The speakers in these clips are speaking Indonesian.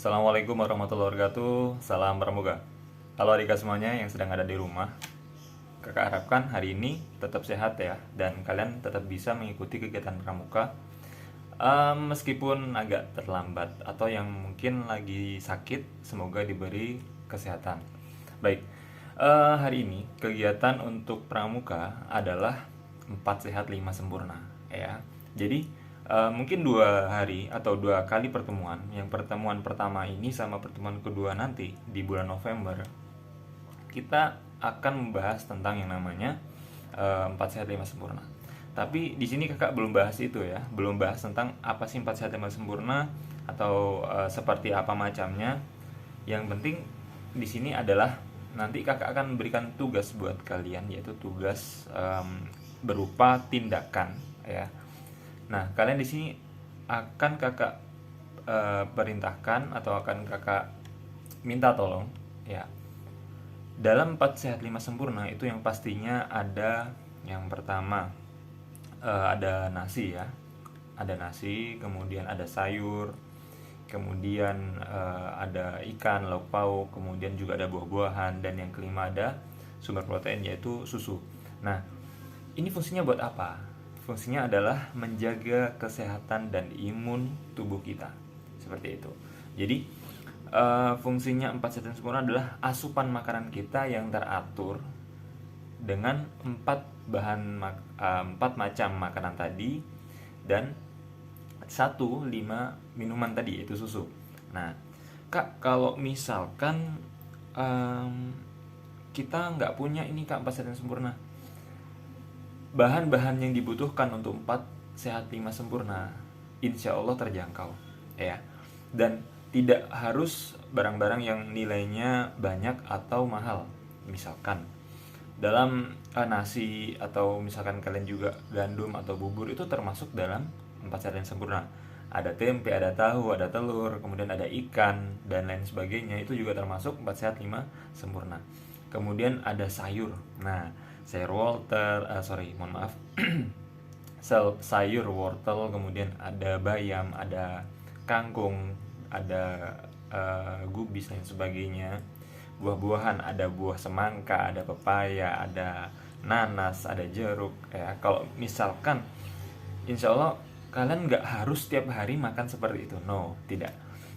Assalamualaikum warahmatullahi wabarakatuh. Salam pramuka. Halo adik semuanya yang sedang ada di rumah. Kakak harapkan hari ini tetap sehat ya, dan kalian tetap bisa mengikuti kegiatan pramuka. Meskipun agak terlambat atau yang mungkin lagi sakit, semoga diberi kesehatan. Baik, hari ini kegiatan untuk pramuka adalah 4 sehat 5 sempurna ya. Jadi mungkin 2 hari atau 2 kali pertemuan. Yang pertemuan pertama ini sama pertemuan kedua nanti di bulan November, kita akan membahas tentang yang namanya 4 sehat 5 sempurna. Tapi di sini kakak belum bahas itu ya, belum bahas tentang apa sih 4 sehat 5 sempurna atau seperti apa macamnya. Yang penting di sini adalah nanti kakak akan memberikan tugas buat kalian, yaitu tugas berupa tindakan ya. Nah, kalian di sini akan kakak perintahkan atau akan kakak minta tolong ya. Dalam 4 sehat 5 sempurna itu yang pastinya ada yang pertama ada nasi ya. Ada nasi, kemudian ada sayur, kemudian ada ikan, lauk pauk, kemudian juga ada buah-buahan, dan yang kelima ada sumber protein yaitu susu. Nah, ini fungsinya buat apa? Fungsinya adalah menjaga kesehatan dan imun tubuh kita. Seperti itu. Jadi, fungsinya 4 sehat sempurna adalah asupan makanan kita yang teratur dengan 4 macam makanan tadi dan 5 minuman tadi, yaitu susu. Nah, Kak, kalau misalkan kita nggak punya ini Kak 4 sehat sempurna, bahan-bahan yang dibutuhkan untuk 4 sehat 5 sempurna insya Allah terjangkau ya. Dan tidak harus barang-barang yang nilainya banyak atau mahal. Misalkan dalam nasi, atau misalkan kalian juga gandum atau bubur, itu termasuk dalam 4 sehat 5 sempurna. Ada tempe, ada tahu, ada telur, kemudian ada ikan dan lain sebagainya, itu juga termasuk 4 sehat 5 sempurna. Kemudian ada sayur. Nah, sayur wortel, mohon maaf, sayur wortel, kemudian ada bayam, ada kangkung, ada gubis dan sebagainya. Buah-buahan, ada buah semangka, ada pepaya, ada nanas, ada jeruk ya. Kalau misalkan insya Allah kalian nggak harus setiap hari makan seperti itu, no, tidak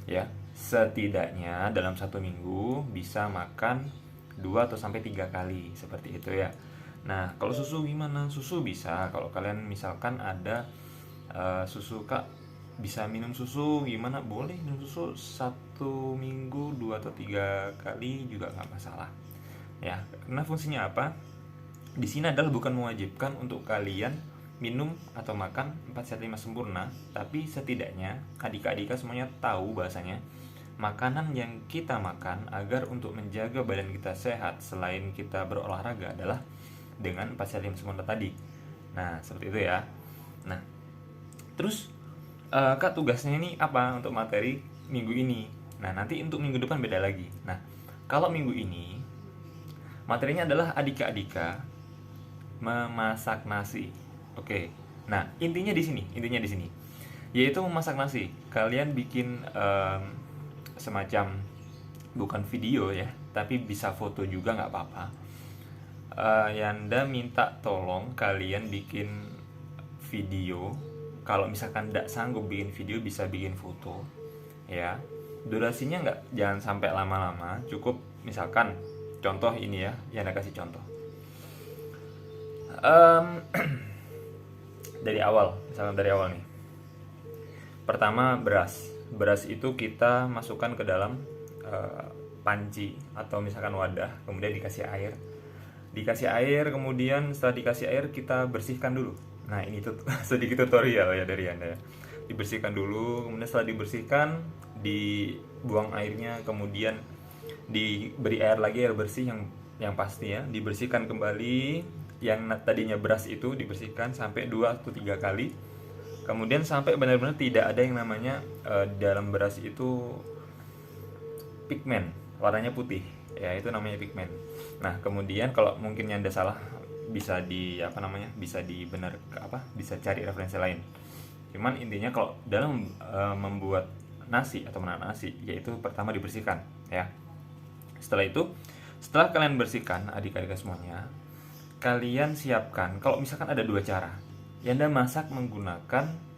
ya. Setidaknya dalam 1 minggu bisa makan 2 atau sampai 3 kali seperti itu ya. Nah, kalau susu gimana? Susu bisa. Kalau kalian misalkan ada susu Kak, bisa minum susu gimana? Boleh minum susu 1 minggu 2 atau 3 kali juga nggak masalah. Ya, karena fungsinya apa? Di sini adalah bukan mewajibkan untuk kalian minum atau makan 4 sehat 5 sempurna, tapi setidaknya adik-adik semuanya tahu bahasanya makanan yang kita makan agar untuk menjaga badan kita sehat selain kita berolahraga adalah dengan 4 sehat 5 sempurna tadi. Nah, seperti itu ya. Nah, terus Kak, tugasnya ini apa untuk materi minggu ini? Nah, nanti untuk minggu depan beda lagi. Nah, kalau minggu ini materinya adalah adik-adik memasak nasi. Oke. Nah, intinya di sini, yaitu memasak nasi. Kalian bikin semacam, bukan video ya, tapi bisa foto juga nggak apa-apa. Yanda minta tolong kalian bikin video. Kalau misalkan tidak sanggup bikin video, bisa bikin foto ya. Durasinya jangan sampai lama-lama, cukup misalkan contoh ini ya, Yanda kasih contoh. Misalkan dari awal nih. Pertama, beras itu kita masukkan ke dalam panci atau misalkan wadah, kemudian dikasih air, kemudian setelah dikasih air kita bersihkan dulu. Nah, ini tuh sedikit tutorial ya dari Anda ya. Dibersihkan dulu, kemudian setelah dibersihkan dibuang airnya, kemudian diberi air lagi, air bersih yang pasti ya. Dibersihkan kembali, yang tadinya beras itu dibersihkan sampai 2 atau 3 kali. Kemudian sampai benar-benar tidak ada yang namanya dalam beras itu pigmen, warnanya putih ya, itu namanya pigmen. Nah, kemudian kalau mungkin yang Anda salah, bisa bisa cari referensi lain. Cuman intinya kalau dalam membuat nasi atau menanak nasi, yaitu pertama dibersihkan ya. Setelah kalian bersihkan adik-adik semuanya, kalian siapkan, kalau misalkan ada dua cara. Yanda masak menggunakan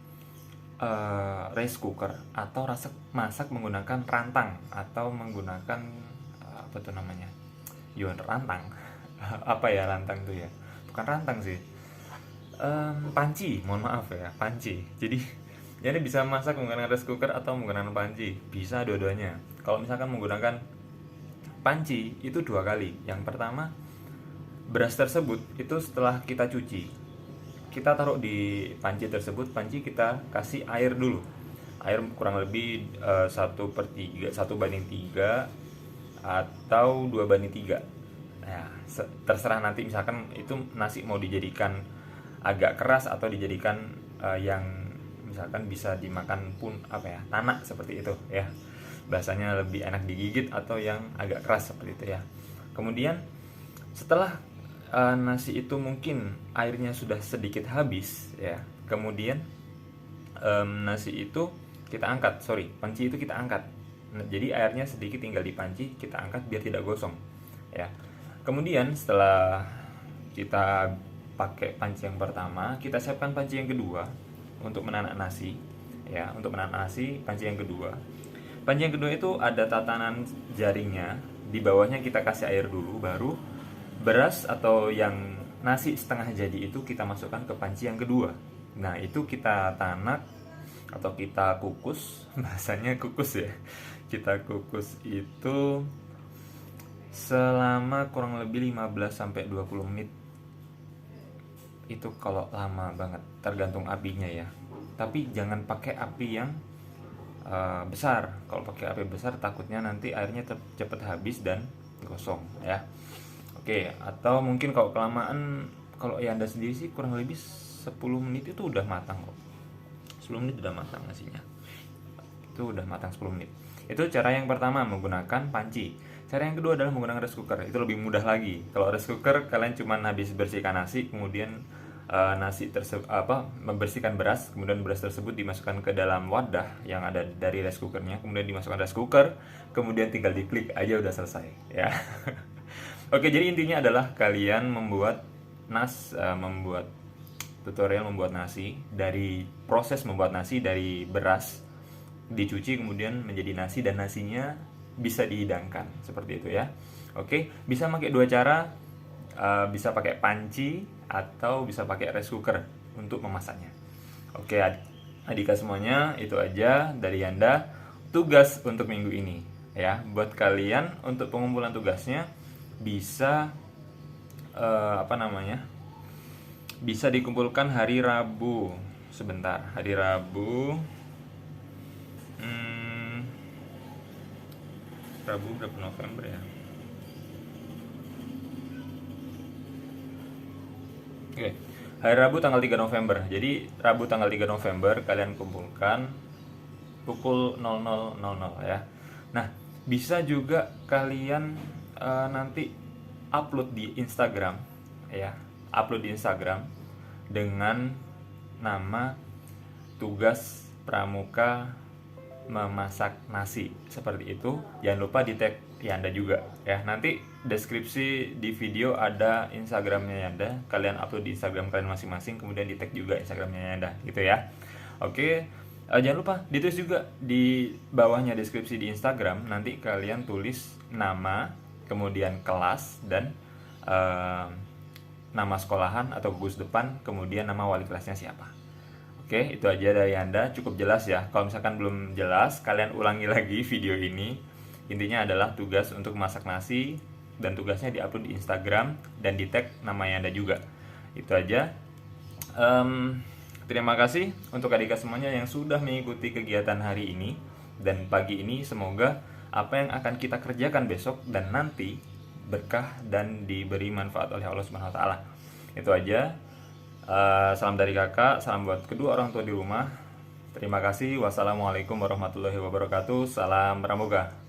rice cooker atau masak menggunakan rantang atau menggunakan apa tuh namanya? Rantang. Apa ya rantang tuh ya? Bukan rantang sih. Panci, mohon maaf ya, panci. Jadi bisa masak menggunakan rice cooker atau menggunakan panci, bisa dua-duanya. Kalau misalkan menggunakan panci itu dua kali. Yang pertama, beras tersebut itu setelah kita cuci, kita taruh di panci tersebut. Panci kita kasih air dulu, air kurang lebih 1/3, 1/3 atau 2/3. Nah, terserah nanti misalkan itu nasi mau dijadikan agak keras atau dijadikan yang misalkan bisa dimakan pun tanak seperti itu ya, bahasanya lebih enak digigit, atau yang agak keras seperti itu ya. Kemudian setelah nasi itu mungkin airnya sudah sedikit habis ya, kemudian nasi itu kita angkat, panci itu kita angkat. Nah, jadi airnya sedikit tinggal di panci, kita angkat biar tidak gosong ya. Kemudian setelah kita pakai panci yang pertama, kita siapkan panci yang kedua untuk menanak nasi ya. Untuk menanak nasi, panci yang kedua itu ada tatanan jaringnya, di bawahnya kita kasih air dulu, baru beras atau yang nasi setengah jadi itu kita masukkan ke panci yang kedua. Nah, itu kita tanak atau kita kukus, bahasanya kukus ya. Kita kukus itu selama kurang lebih 15-20 menit. Itu kalau lama banget, tergantung apinya ya. Tapi jangan pakai api yang besar. Kalau pakai api besar takutnya nanti airnya cepat habis dan gosong ya. Oke, atau mungkin kalau kelamaan, kalau Anda sendiri sih kurang lebih 10 menit itu udah matang kok. 10 menit udah matang nasinya. Itu udah matang 10 menit. Itu cara yang pertama, menggunakan panci. Cara yang kedua adalah menggunakan rice cooker. Itu lebih mudah lagi. Kalau rice cooker kalian cuma habis bersihkan nasi, kemudian membersihkan beras, kemudian beras tersebut dimasukkan ke dalam wadah yang ada dari rice cookernya, kemudian dimasukkan rice cooker, kemudian tinggal diklik aja udah selesai ya. Oke, jadi intinya adalah kalian membuat tutorial membuat nasi, dari proses membuat nasi dari beras dicuci kemudian menjadi nasi, dan nasinya bisa dihidangkan seperti itu ya. Oke, bisa pakai dua cara, bisa pakai panci atau bisa pakai rice cooker untuk memasaknya. Oke, adik semuanya, itu aja dari Anda tugas untuk minggu ini ya. Buat kalian untuk pengumpulan tugasnya bisa bisa dikumpulkan hari Rabu. Sebentar, hari Rabu. Rabu berapa November ya? Oke. Hari Rabu tanggal 3 November. Jadi Rabu tanggal 3 November kalian kumpulkan pukul 00.00 ya. Nah, bisa juga kalian nanti upload di Instagram ya. Upload di Instagram dengan nama tugas pramuka memasak nasi, seperti itu. Jangan lupa di tag Yanda juga ya. Nanti deskripsi di video ada Instagramnya Yanda, kalian upload di Instagram kalian masing-masing, kemudian di tag juga Instagramnya Yanda gitu ya. Oke, jangan lupa ditulis juga di bawahnya deskripsi di Instagram, nanti kalian tulis nama, kemudian kelas, dan nama sekolahan atau gugus depan, kemudian nama wali kelasnya siapa. Oke, itu aja dari Anda, cukup jelas ya. Kalau misalkan belum jelas, kalian ulangi lagi video ini. Intinya adalah tugas untuk masak nasi, dan tugasnya diupload di Instagram dan di tag nama Anda juga. Itu aja. Terima kasih untuk adik semuanya yang sudah mengikuti kegiatan hari ini dan pagi ini. Semoga apa yang akan kita kerjakan besok dan nanti berkah dan diberi manfaat oleh Allah Subhanahu wa taala. Itu aja. Salam dari kakak, salam buat kedua orang tua di rumah. Terima kasih. Wassalamualaikum warahmatullahi wabarakatuh. Salam pramuka.